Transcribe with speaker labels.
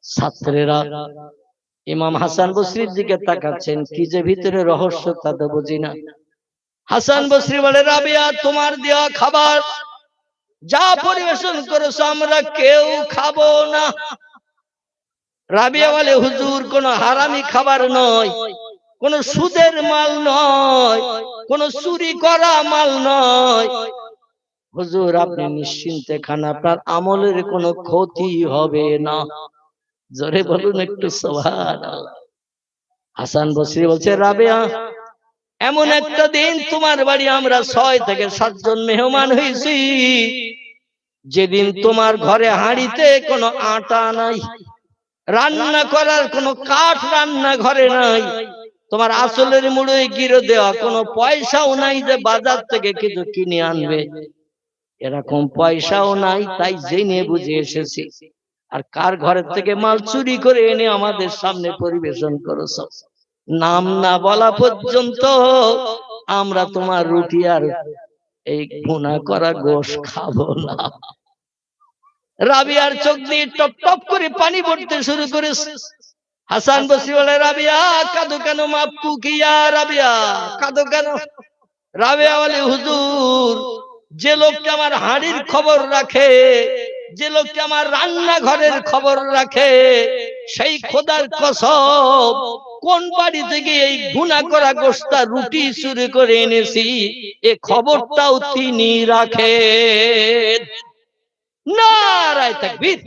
Speaker 1: ছাত্রেরা ইমাম হাসান বসরির দিকে তাকাচ্ছেন, কি যে ভিতরে রহস্য তা তো বুঝি না। হাসান বসরি বলে, রাবিয়া, তোমার দেওয়া খাবার যা পরিবেশন করেছো আমরা কেউ খাবো না। রাবিয়া বলে, হুজুর, কোন হারামি খাবার নয়, কোন সুদের মাল নয়, কোন চুরি করা মাল নয়। হুজুর, আপনি নিশ্চিন্তে খান, আপনার আমলের কোনো ক্ষতি হবে না। জোরে বলুন একটু সুবহানাল্লাহ। হাসান বসরি বলছে, রাবিয়া, এমন একটা দিন তোমার বাড়ি আমরা 6 থেকে 7 জন মেহমান হয়েছি, যেদিন তোমার ঘরে হাঁড়িতে কোনো আটা নাই, রান্না করার কোনো কাঠ রান্না ঘরে নাই, তোমার আসলের মুড়োয় গিরে দেওয়া কোনো পয়সাও নাই যে বাজার থেকে কিছু কিনে আনবে, এরকম পয়সাও নাই। তাই জেনে বুঝে এসেছি, আর কার ঘরের থেকে মাল চুরি করে এনে আমাদের সামনে পরিবেশন করেছো, নাম না বলা পর্যন্ত আমরা তোমার রুটি আর এই ভুনা করা গোশ খাবো না। রাবিয়ার চোখ দিয়ে টপ টপ করে পানি পড়তে শুরু করেছে। হাসান বসরি বলে, রাবিয়া, কাঁদো কেন? মাপকু কিয়া রাবিয়া, কাঁদো কেন? রাবিয়া বলে, হুজুর, যে লোকটা আমার হাঁড়ির খবর রাখে, যে লোকটা আমার রান্নাঘরের খবর রাখে, সেই খোদার কসম, কোন বাড়ি থেকে এই ভুনা করা গোশত রুটি চুরি করে এনেছি এ খবরটাও তিনি রাখেন। নারায়ে তাকবীর।